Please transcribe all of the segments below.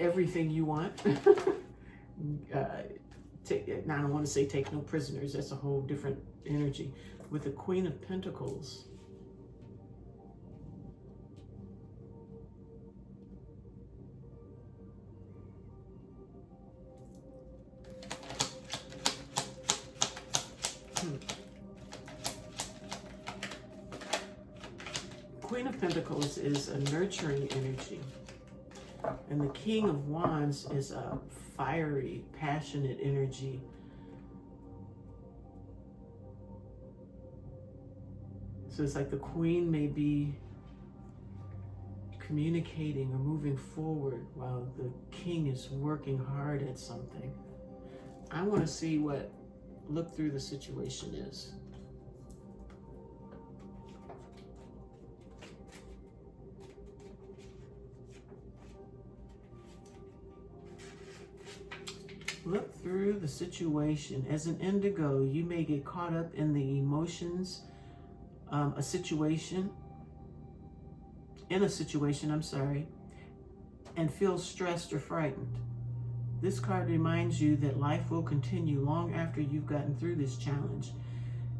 everything you want. Now, I don't want to say take no prisoners. That's a whole different energy. With the Queen of Pentacles, Queen of Pentacles is a nurturing energy. And the King of Wands is a fiery, passionate energy. So it's like the Queen may be communicating or moving forward while the King is working hard at something. I want to see what look through the situation is. Look through the situation. As an indigo, you may get caught up in the emotions, in a situation, and feel stressed or frightened. This card reminds you that life will continue long after you've gotten through this challenge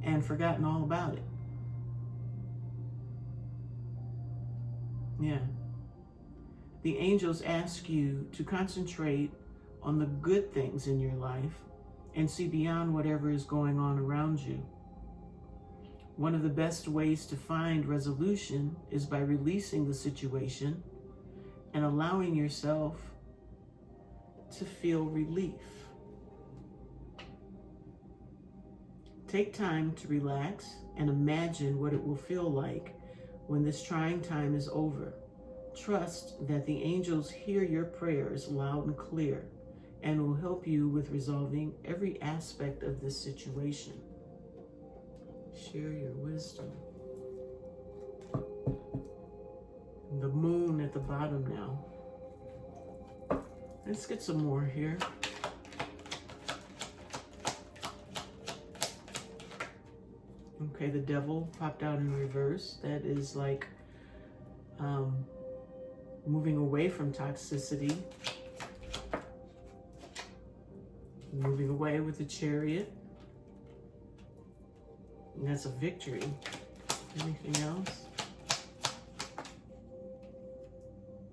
and forgotten all about it. Yeah. The angels ask you to concentrate on the good things in your life and see beyond whatever is going on around you. One of the best ways to find resolution is by releasing the situation and allowing yourself to feel relief. Take time to relax and imagine what it will feel like when this trying time is over. Trust that the angels hear your prayers loud and clear and will help you with resolving every aspect of this situation. Share your wisdom. The moon at the bottom now. Let's get some more here. Okay, the devil popped out in reverse. That is like moving away from toxicity. Moving away with the Chariot. And that's a victory. Anything else?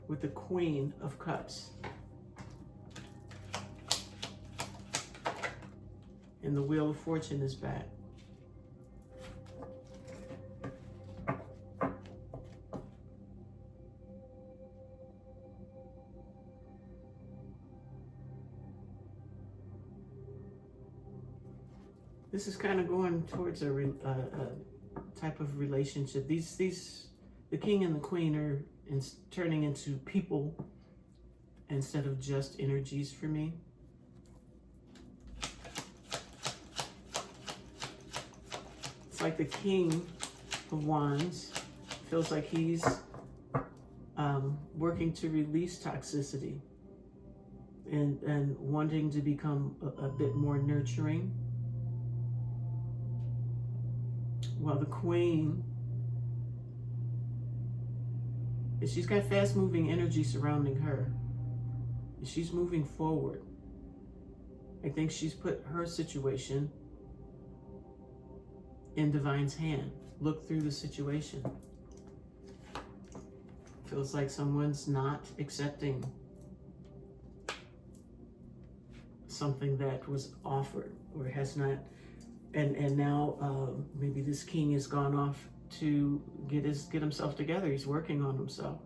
With the Queen of Cups. And the Wheel of Fortune is back. This is kind of going towards a type of relationship. The King and the Queen are turning into people instead of just energies for me. It's like the King of Wands feels like he's working to release toxicity and wanting to become a bit more nurturing. While the Queen, she's got fast-moving energy surrounding her. She's moving forward. I think she's put her situation in Divine's hand. Look through the situation. Feels like someone's not accepting something that was offered or has not. And now maybe this king has gone off to get himself together. He's working on himself.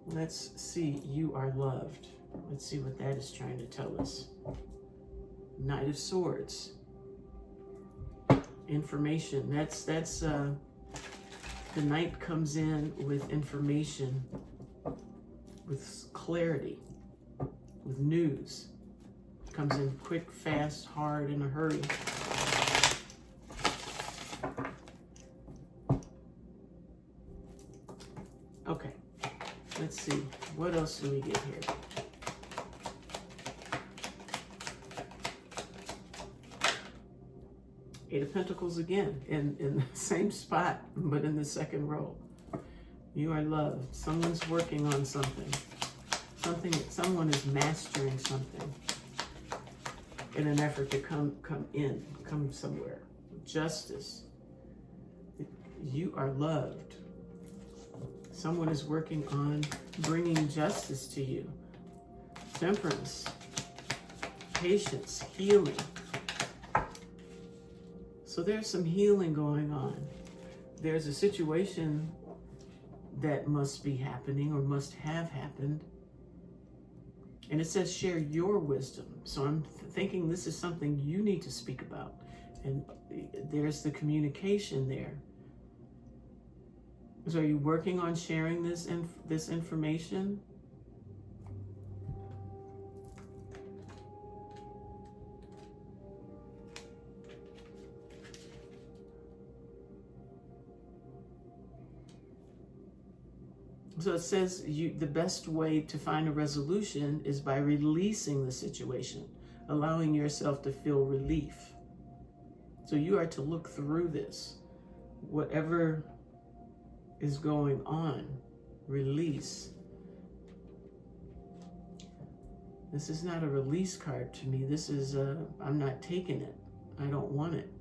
Let's see. You are loved. Let's see what that is trying to tell us. Knight of Swords. Information. That's the Knight comes in with information, with clarity, with news. Comes in quick, fast, hard, in a hurry. Okay, let's see. What else do we get here? Eight of Pentacles again, in the same spot, but in the second row. You are loved. Someone's working on something. Someone is mastering something in an effort to come somewhere. Justice. You are loved. Someone is working on bringing justice to you. Temperance. Patience. Healing. So there's some healing going on. There's a situation that must be happening or must have happened. And it says share your wisdom. So I'm thinking this is something you need to speak about. And there's the communication there. So are you working on sharing this information? So it says the best way to find a resolution is by releasing the situation, allowing yourself to feel relief. So you are to look through this. Whatever is going on, release. This is not a release card to me. This is I'm not taking it. I don't want it.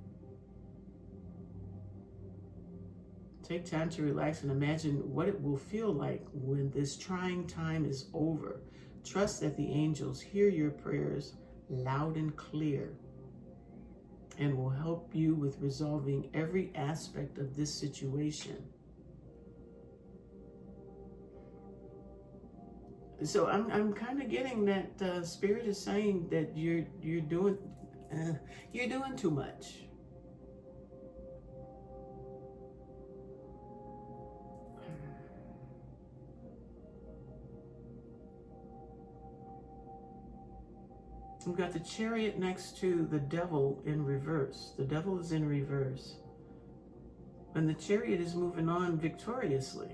Take time to relax and imagine what it will feel like when this trying time is over. Trust that the angels hear your prayers loud and clear and will help you with resolving every aspect of this situation. So I'm kind of getting that Spirit is saying that you're doing too much. We've got the Chariot next to the Devil in reverse. The Devil is in reverse. And the Chariot is moving on victoriously.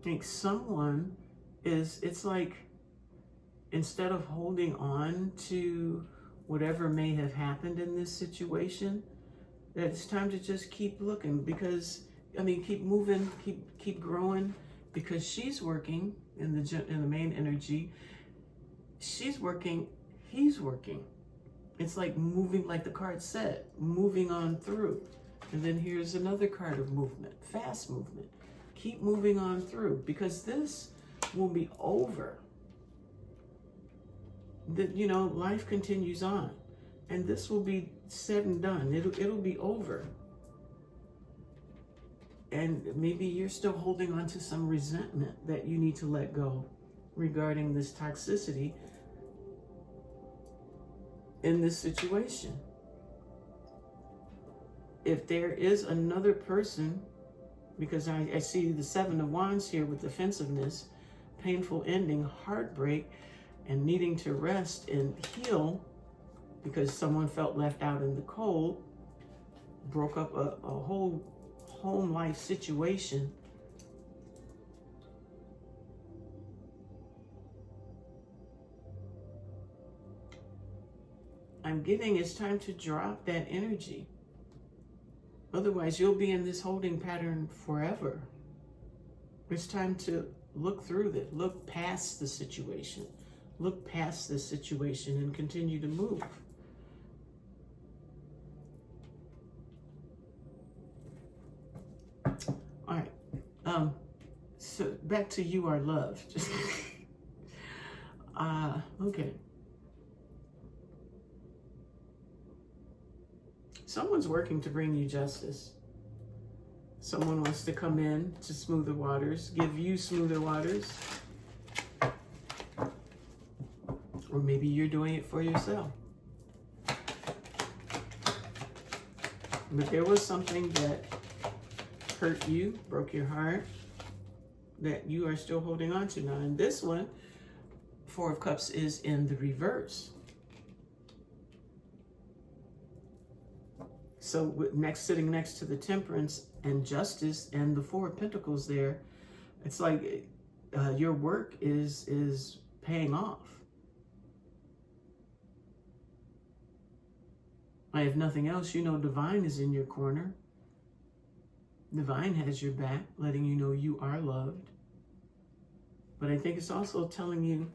I think someone it's like, instead of holding on to whatever may have happened in this situation, that it's time to just keep looking, because, keep moving, keep growing, because she's working in the main energy. She's working, he's working. It's like moving, like the card said, moving on through. And then here's another card of movement, fast movement. Keep moving on through, because this will be over. Life continues on, and this will be said and done. It'll be over. And maybe you're still holding on to some resentment that you need to let go regarding this toxicity in this situation. If there is another person, because I see the Seven of Wands here with defensiveness, painful ending, heartbreak, and needing to rest and heal because someone felt left out in the cold, broke up a whole home life situation. I'm getting it's time to drop that energy. Otherwise, you'll be in this holding pattern forever. It's time to look through it, look past the situation, look past this situation and continue to move. All right. So back to you are loved. Okay. Someone's working to bring you justice. Someone wants to come in to smooth the waters, give you smoother waters. Or maybe you're doing it for yourself. But there was something that hurt you, broke your heart, that you are still holding on to now. And this one, Four of Cups, is in the reverse. So sitting next to the Temperance and Justice and the Four of Pentacles there, it's like your work is paying off. If nothing else, you know Divine is in your corner. Divine has your back, letting you know you are loved. But I think it's also telling you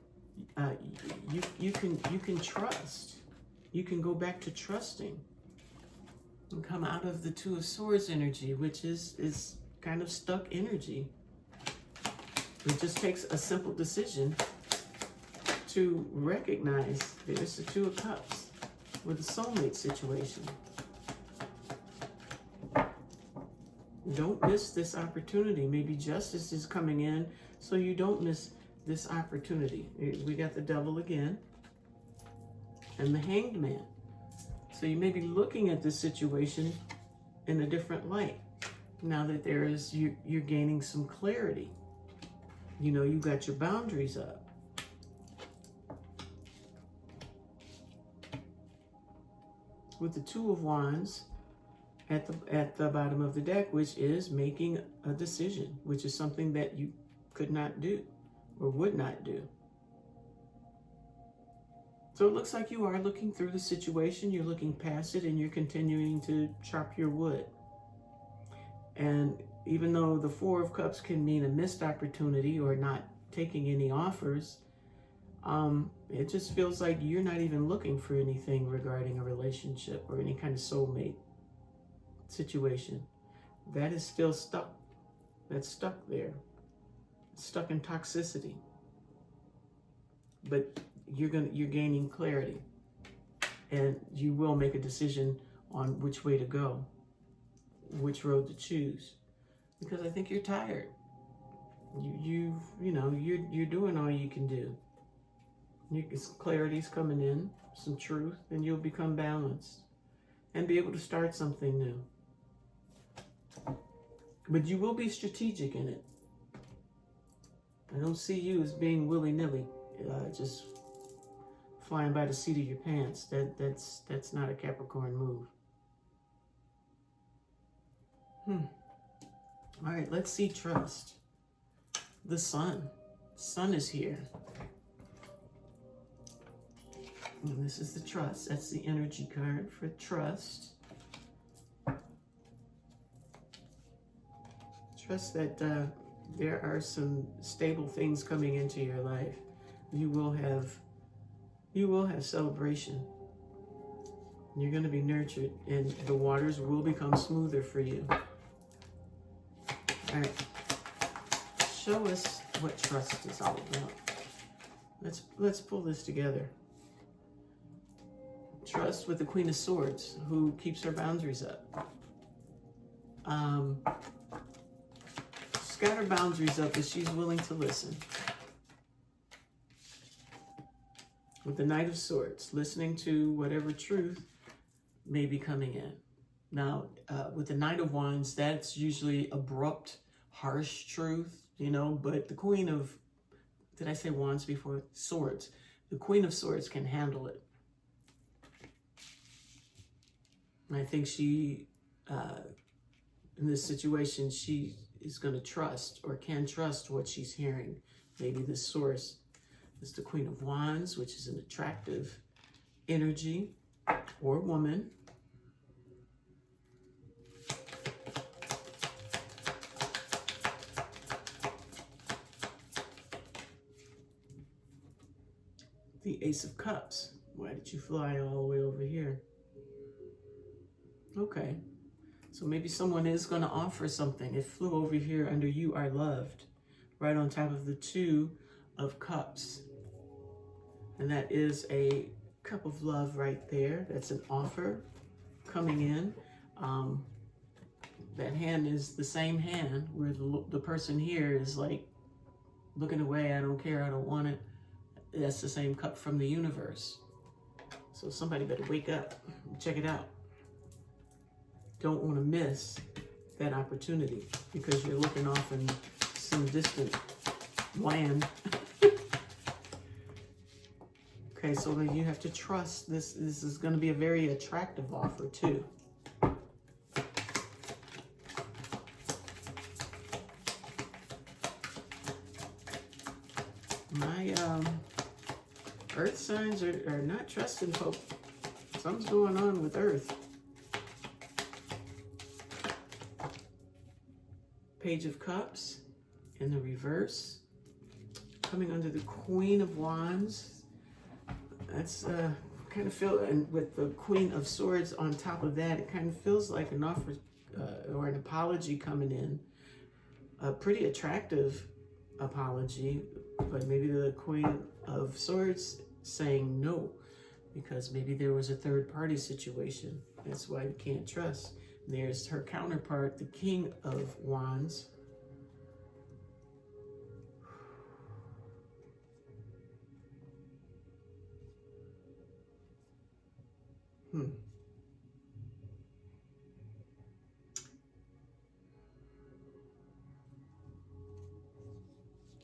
you can trust. You can go back to trusting and come out of the Two of Swords energy, which is kind of stuck energy. It just takes a simple decision to recognize there's the Two of Cups with a soulmate situation. Don't miss this opportunity. Maybe justice is coming in, so you don't miss this opportunity. We got the Devil again and the Hanged Man. So you may be looking at this situation in a different light. Now that you're gaining some clarity. You know, you got your boundaries up. With the Two of Wands at the bottom of the deck, which is making a decision, which is something that you could not do or would not do. So it looks like you are looking through the situation, you're looking past it, and you're continuing to chop your wood. And even though the Four of Cups can mean a missed opportunity or not taking any offers, it just feels like you're not even looking for anything regarding a relationship or any kind of soulmate situation. That is still stuck. That's stuck there. It's stuck in toxicity. But you're gaining clarity, and you will make a decision on which way to go, which road to choose, because I think you're tired. You're doing all you can do. Clarity's coming in, some truth, and you'll become balanced and be able to start something new. But you will be strategic in it. I don't see you as being willy-nilly, just flying by the seat of your pants. That's not a Capricorn move. All right, let's see trust. The Sun. Sun is here. And this is the trust. That's the energy card for trust. Trust that there are some stable things coming into your life. You will have celebration. You're going to be nurtured, and the waters will become smoother for you. All right. Show us what trust is all about. Let's pull this together. Trust with the Queen of Swords, who keeps her boundaries up. She's got her boundaries up, but she's willing to listen. With the Knight of Swords, listening to whatever truth may be coming in. Now, with the Knight of Wands, that's usually abrupt, harsh truth, but the Queen of, did I say Wands before? Swords. The Queen of Swords can handle it. And I think she, in this situation, she is going to trust or can trust what she's hearing. Maybe this source is the Queen of Wands, which is an attractive energy or woman. The Ace of Cups. Why did you fly all the way over here? Okay, so maybe someone is going to offer something. It flew over here under You Are Loved, right on top of the Two of Cups. And that is a cup of love right there. That's an offer coming in. That hand is the same hand where the person here is like looking away. I don't care. I don't want it. That's the same cup from the universe. So somebody better wake up and check it out. Don't want to miss that opportunity because you're looking off in some distant land. Okay, so then you have to trust this. This is going to be a very attractive offer too. My earth signs are not trusting folk Something's going on with Earth. Page of Cups in the reverse. Coming under the Queen of Wands. That's kind of feel, and with the Queen of Swords on top of that, it kind of feels like an offer or an apology coming in. A pretty attractive apology, but maybe the Queen of Swords saying no, because maybe there was a third party situation. That's why you can't trust. There's her counterpart, the King of Wands.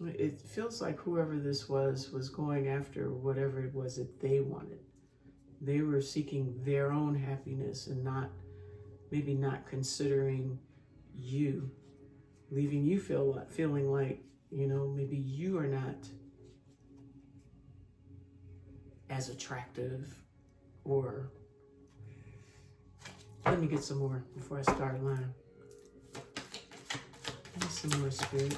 It feels like whoever this was going after whatever it was that they wanted. They were seeking their own happiness and maybe not considering you, leaving you feeling like, you know, maybe you are not as attractive. Or let me get some more before I start lying. Give me some more, Spirit.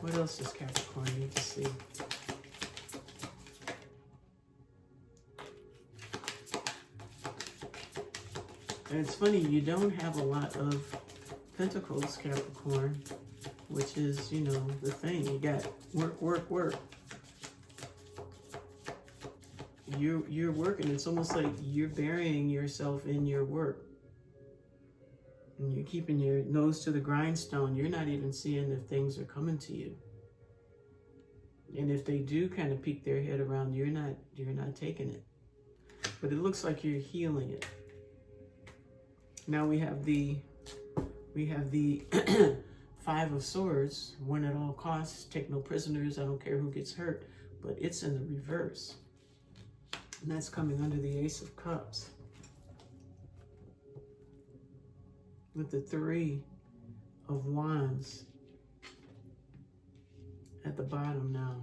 What else does Capricorn need to see? And it's funny, you don't have a lot of Pentacles, Capricorn, which is, you know, the thing. You got work, work, work. You're working. It's almost like you're burying yourself in your work. And you're keeping your nose to the grindstone. You're not even seeing if things are coming to you. And if they do kind of peek their head around, you're not taking it. But it looks like you're healing it. Now we have the Five of Swords. Win at all costs. Take no prisoners. I don't care who gets hurt. But it's in the reverse. And that's coming under the Ace of Cups. With the Three of Wands at the bottom now.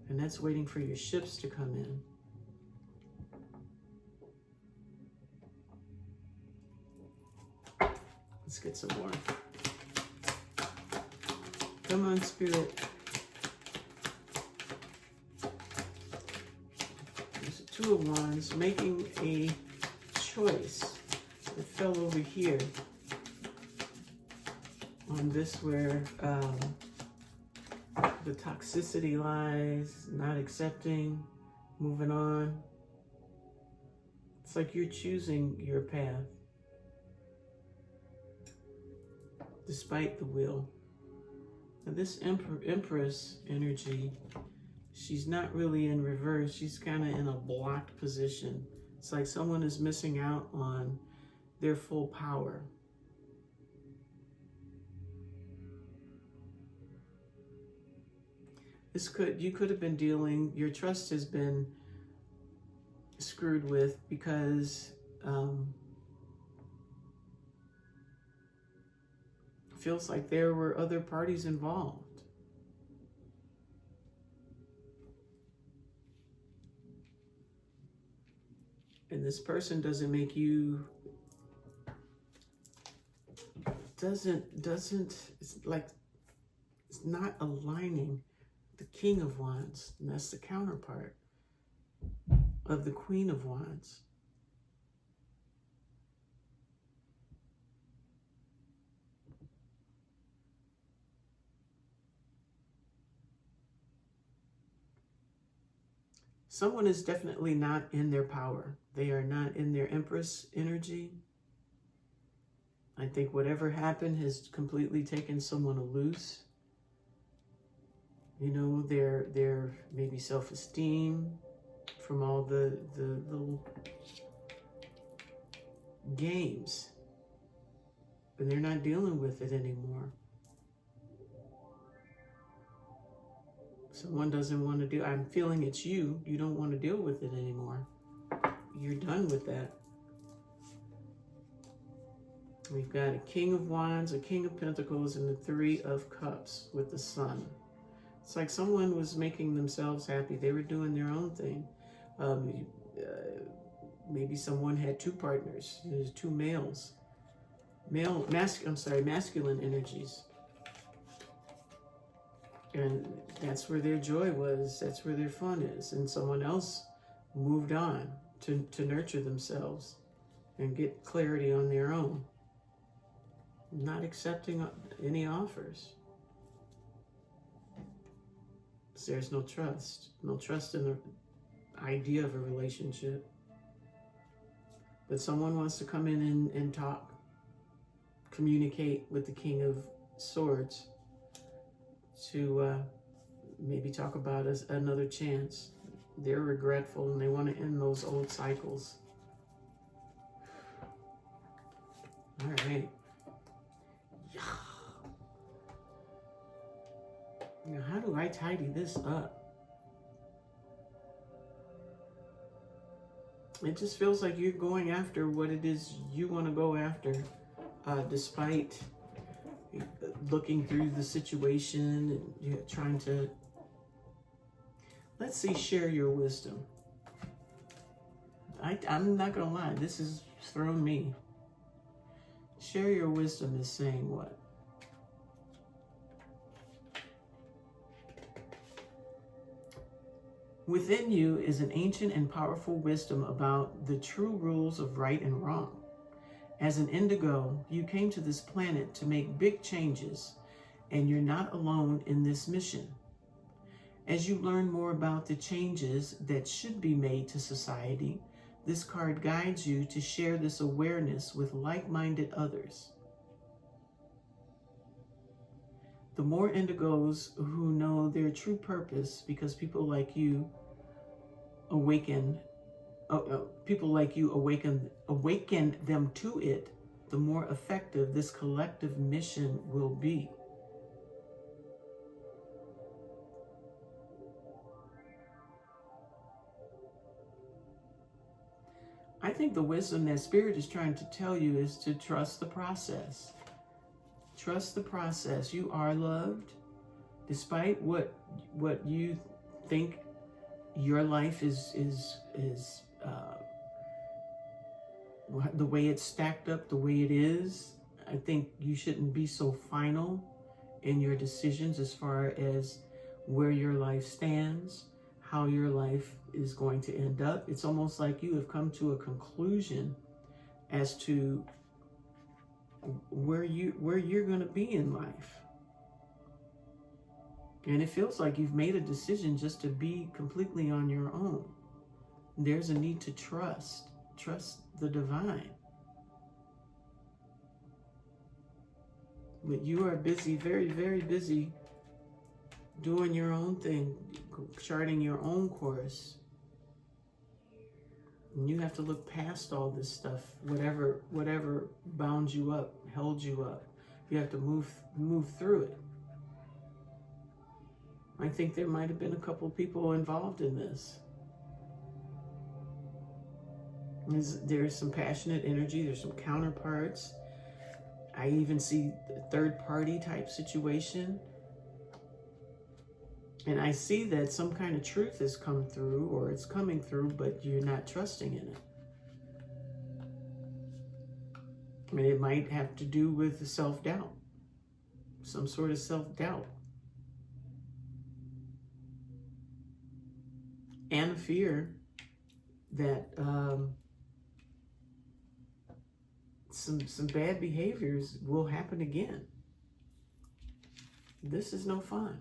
And that's waiting for your ships to come in. Let's get some more. Come on, Spirit. There's the Two of Wands making a choice. It fell over here on this where the toxicity lies, not accepting, moving on. It's like you're choosing your path despite the will. Now this Empress energy, she's not really in reverse. She's kind of in a blocked position. It's like someone is missing out on their full power. You could have been dealing, your trust has been screwed with because feels like there were other parties involved. And this person doesn't make you it's like it's not aligning the King of Wands, and that's the counterpart of the Queen of Wands. Someone is definitely not in their power. They are not in their Empress energy. I think whatever happened has completely taken someone loose. You know, their maybe self-esteem from all the little games. And they're not dealing with it anymore. Someone doesn't want to do, I'm feeling it's you. You don't want to deal with it anymore. You're done with that. We've got a King of Wands, a King of Pentacles, and the Three of Cups with the Sun. It's like someone was making themselves happy. They were doing their own thing. Um, maybe someone had two partners. There's two males. Masculine energies. And that's where their joy was. That's where their fun is. And someone else moved on to nurture themselves and get clarity on their own. Not accepting any offers. So there's no trust. No trust in the idea of a relationship. But someone wants to come in and talk, communicate with the King of Swords to maybe talk about another chance. They're regretful and they want to end those old cycles. All right. Now, how do I tidy this up? It just feels like you're going after what it is you want to go after, despite looking through the situation and you're trying to, let's see, share your wisdom. I'm not going to lie, this has thrown me. Share your wisdom is saying what? Within you is an ancient and powerful wisdom about the true rules of right and wrong. As an indigo, you came to this planet to make big changes, and you're not alone in this mission. As you learn more about the changes that should be made to society, this card guides you to share this awareness with like-minded others. The more indigos who know their true purpose, because people like you awaken them to it, the more effective this collective mission will be. I think the wisdom that Spirit is trying to tell you is to trust the process. Trust the process. You are loved, despite what you think your life is the way it's stacked up, the way it is. I think you shouldn't be so final in your decisions as far as where your life stands, how your life is going to end up. It's almost like you have come to a conclusion as to where you're going to be in life. And it feels like you've made a decision just to be completely on your own. There's a need to trust the divine. But you are busy, very, very busy doing your own thing, charting your own course. And you have to look past all this stuff, whatever bound you up, held you up. You have to move through it. I think there might have been a couple people involved in this. There's some passionate energy, there's some counterparts. I even see a third-party type situation. And I see that some kind of truth has come through, or it's coming through, but you're not trusting in it. I mean, it might have to do with self-doubt, some sort of self-doubt. And a fear that some bad behaviors will happen again. This is no fun.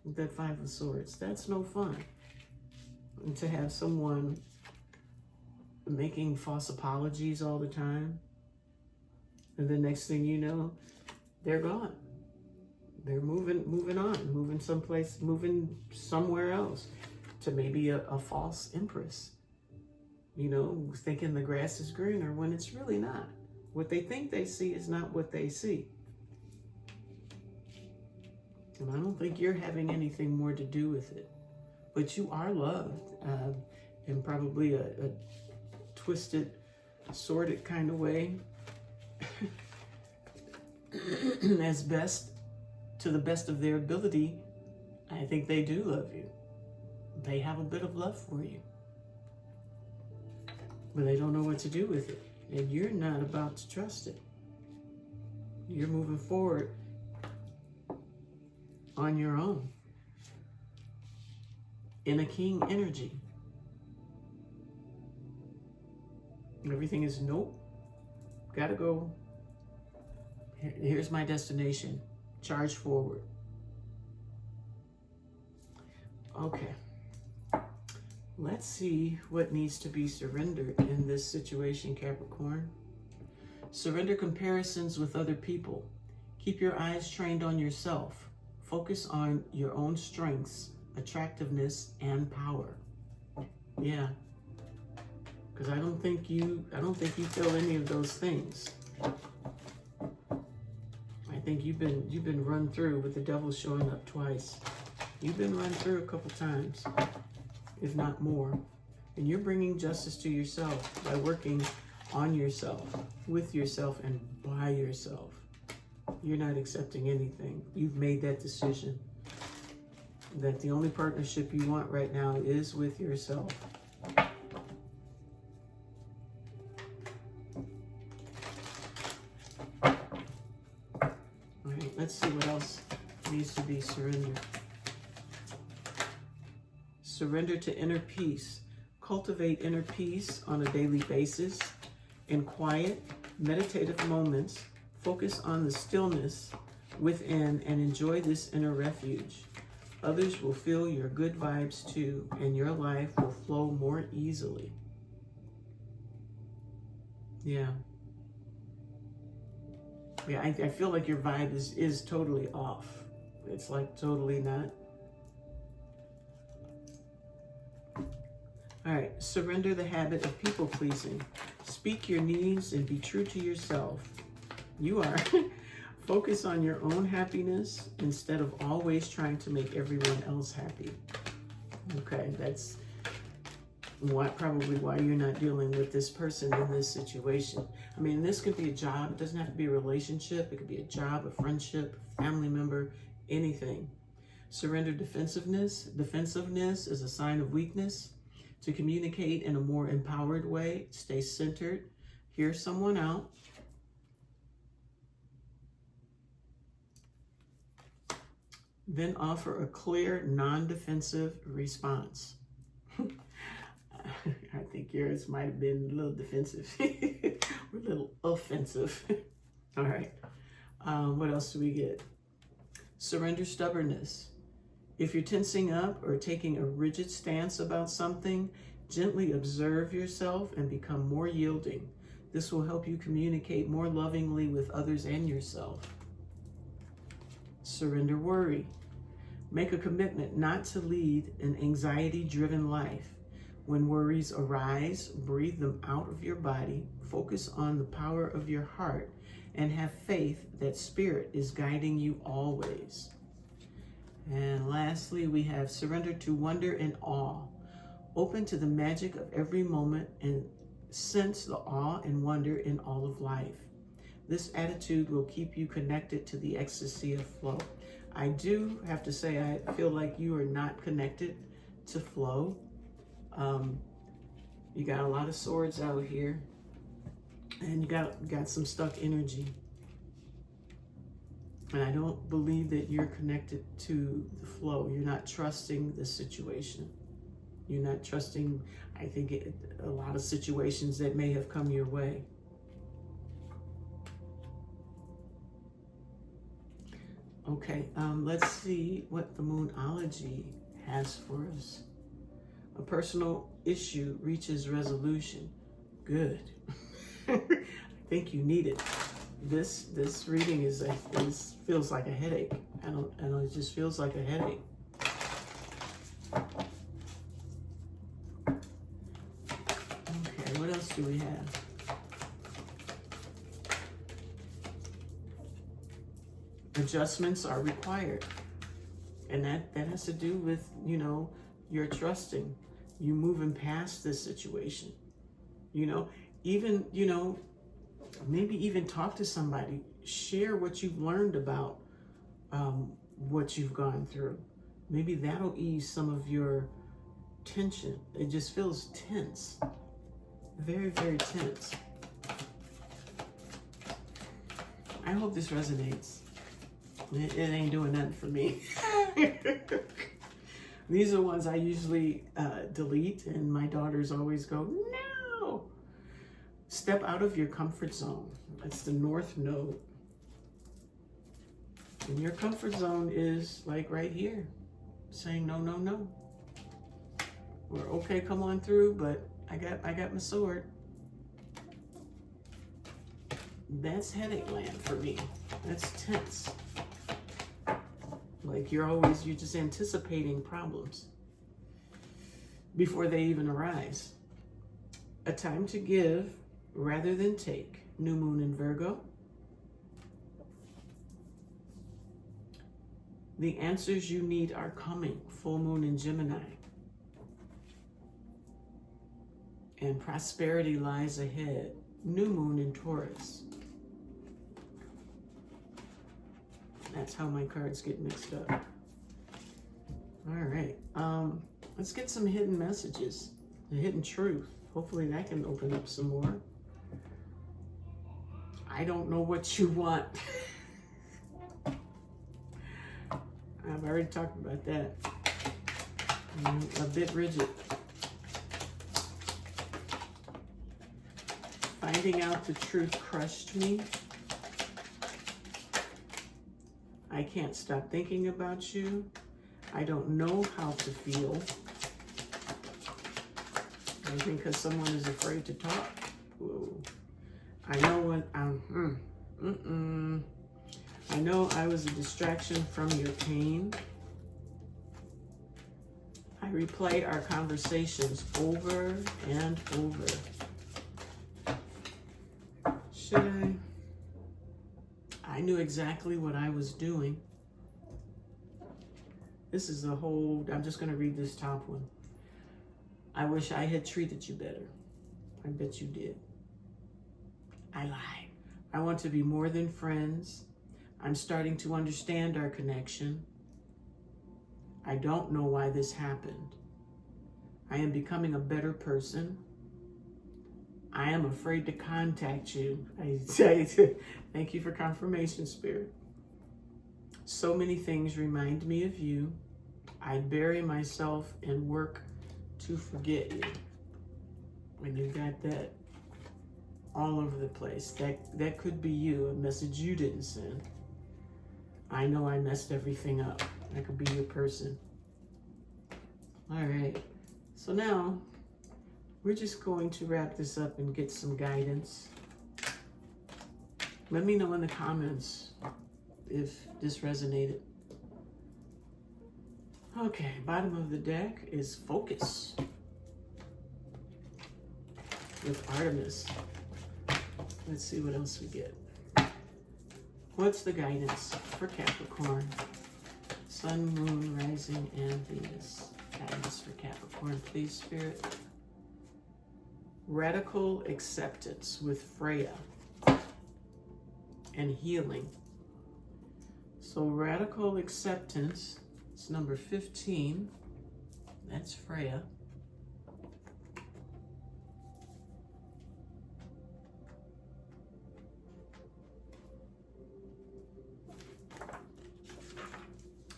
With that Five of Swords, that's no fun. And to have someone making false apologies all the time, and the next thing you know, they're gone. They're moving on, moving somewhere else to maybe a false empress. You know, thinking the grass is greener when it's really not. What they think they see is not what they see. And I don't think you're having anything more to do with it. But you are loved in probably a twisted, sordid kind of way. To the best of their ability, I think they do love you. They have a bit of love for you, but they don't know what to do with it. And you're not about to trust it. You're moving forward on your own in a king energy. Everything is nope. Gotta go. Here's my destination. Charge forward. Okay. Let's see what needs to be surrendered in this situation, Capricorn. Surrender comparisons with other people. Keep your eyes trained on yourself. Focus on your own strengths, attractiveness, and power. Yeah. Because I don't think you feel any of those things. I think you've been run through with the devil showing up twice. You've been run through a couple times, if not more. And you're bringing justice to yourself by working on yourself, with yourself, and by yourself. You're not accepting anything. You've made that decision that the only partnership you want right now is with yourself. All right, let's see what else needs to be surrendered. Surrender to inner peace. Cultivate inner peace on a daily basis. In quiet, meditative moments, focus on the stillness within and enjoy this inner refuge. Others will feel your good vibes too, and your life will flow more easily. Yeah. Yeah, I feel like your vibe is totally off. It's like totally not. All right, surrender the habit of people pleasing. Speak your needs and be true to yourself. You are. Focus on your own happiness instead of always trying to make everyone else happy. Okay, that's probably why you're not dealing with this person in this situation. I mean, this could be a job. It doesn't have to be a relationship. It could be a job, a friendship, a family member, anything. Surrender defensiveness. Defensiveness is a sign of weakness. To communicate in a more empowered way, stay centered, hear someone out. Then offer a clear, non-defensive response. I think yours might have been a little defensive, or a little offensive. All right. What else do we get? Surrender stubbornness. If you're tensing up or taking a rigid stance about something, gently observe yourself and become more yielding. This will help you communicate more lovingly with others and yourself. Surrender worry. Make a commitment not to lead an anxiety-driven life. When worries arise, breathe them out of your body, focus on the power of your heart, and have faith that Spirit is guiding you always. And lastly, we have surrender to wonder and awe. Open to the magic of every moment and sense the awe and wonder in all of life. This attitude will keep you connected to the ecstasy of flow. I do have to say, I feel like you are not connected to flow. You got a lot of swords out here, and you got some stuck energy. And I don't believe that you're connected to the flow. You're not trusting the situation. You're not trusting, I think, a lot of situations that may have come your way. Okay, let's see what the Moonology has for us. A personal issue reaches resolution. Good. I think you need it. This reading feels like a headache. I don't know, it just feels like a headache. Okay, what else do we have? Adjustments are required. And that has to do with, you're trusting, you moving past this situation. Even, maybe even talk to somebody, share what you've learned about what you've gone through. Maybe that'll ease some of your tension. It just feels tense. Very, very tense. I hope this resonates. It ain't doing nothing for me. These are ones I usually delete, and my daughters always go, no! Step out of your comfort zone. That's the North Node. And your comfort zone is like right here, saying no, no, no. We're okay, come on through, but I got my sword. That's headache land for me. That's tense. Like you're just anticipating problems before they even arise. A time to give rather than take. New moon in Virgo. The answers you need are coming. Full moon in Gemini. And prosperity lies ahead. New moon in Taurus. That's how my cards get mixed up. All right. Let's get some hidden messages. The hidden truth. Hopefully that can open up some more. I don't know what you want. I've already talked about that. I'm a bit rigid. Finding out the truth crushed me. I can't stop thinking about you. I don't know how to feel. I think because someone is afraid to talk. Whoa. I know what I know I was a distraction from your pain. I replay our conversations over and over. Should I knew exactly what I was doing. This is a whole, I'm just going to read this top one. I wish I had treated you better. I bet you did. I lied. I want to be more than friends. I'm starting to understand our connection. I don't know why this happened. I am becoming a better person. I am afraid to contact you. Thank you for confirmation, Spirit. So many things remind me of you. I bury myself and work to forget you. When you got that all over the place, that could be you, a message you didn't send. I know I messed everything up. That could be your person. All right. So now we're just going to wrap this up and get some guidance. Let me know in the comments if this resonated. Okay, bottom of the deck is focus with Artemis. Let's see what else we get. What's the guidance for Capricorn? Sun, Moon, Rising, and Venus. Guidance for Capricorn, please, Spirit. Radical acceptance with Freya and healing. So radical acceptance, it's number 15. That's Freya.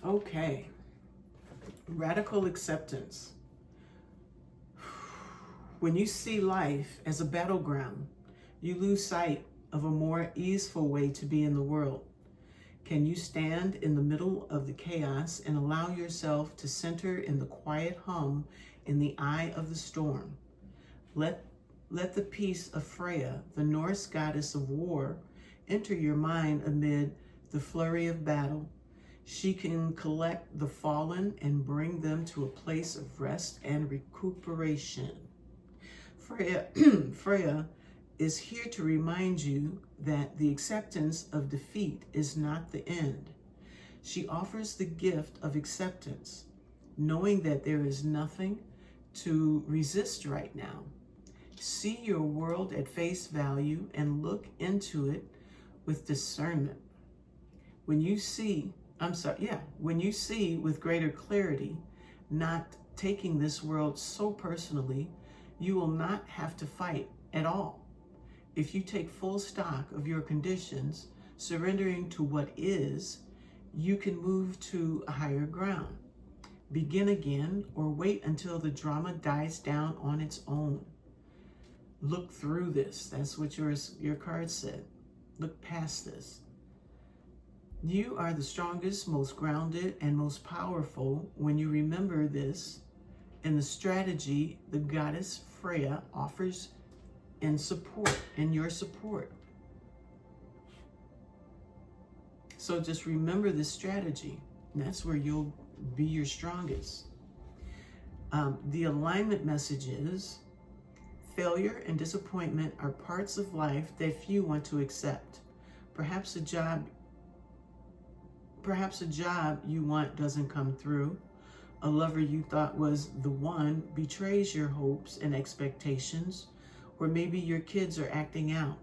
Okay. Radical acceptance. When you see life as a battleground, you lose sight of a more easeful way to be in the world. Can you stand in the middle of the chaos and allow yourself to center in the quiet hum in the eye of the storm? Let the peace of Freya, the Norse goddess of war, enter your mind amid the flurry of battle. She can collect the fallen and bring them to a place of rest and recuperation. Freya is here to remind you that the acceptance of defeat is not the end. She offers the gift of acceptance, knowing that there is nothing to resist right now. See your world at face value and look into it with discernment. When you see with greater clarity, not taking this world so personally, you will not have to fight at all. If you take full stock of your conditions, surrendering to what is, you can move to a higher ground. Begin again, or wait until the drama dies down on its own. Look through this. That's what your card said. Look past this. You are the strongest, most grounded, and most powerful when you remember this and the strategy the goddess Freya offers in support, in your support. So just remember this strategy, and that's where you'll be your strongest. The alignment message is, failure and disappointment are parts of life that few want to accept. Perhaps a job you want doesn't come through. A lover you thought was the one betrays your hopes and expectations. Or maybe your kids are acting out.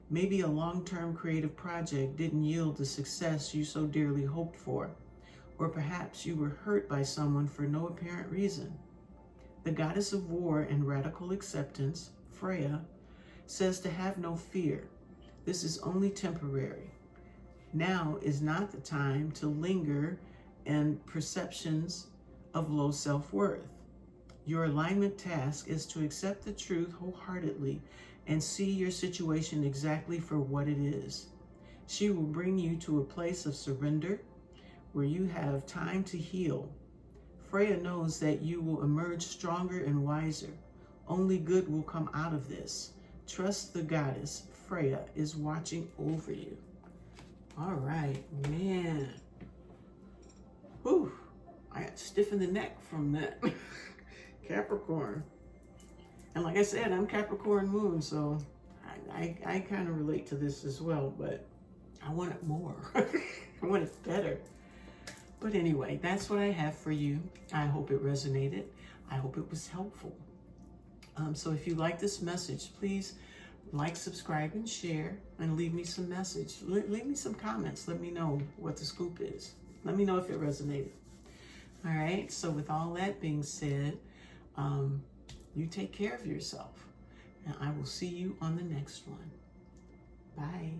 Maybe a long-term creative project didn't yield the success you so dearly hoped for. Or perhaps you were hurt by someone for no apparent reason. The goddess of war and radical acceptance, Freya, says to have no fear. This is only temporary. Now is not the time to linger in perceptions of low self-worth. Your alignment task is to accept the truth wholeheartedly and see your situation exactly for what it is. She will bring you to a place of surrender where you have time to heal. Freya knows that you will emerge stronger and wiser. Only good will come out of this. Trust the goddess. Freya is watching over you. All right, man. Whew, I got stiff in the neck from that. Capricorn. And like I said, I'm Capricorn moon, so I kind of relate to this as well, but I want it more. I want it better. But anyway, that's what I have for you. I hope it resonated. I hope it was helpful. So if you like this message, please like, subscribe, and share, and leave me some message. Leave me some comments. Let me know what the scoop is. Let me know if it resonated. All right, so with all that being said, you take care of yourself, and I will see you on the next one. Bye.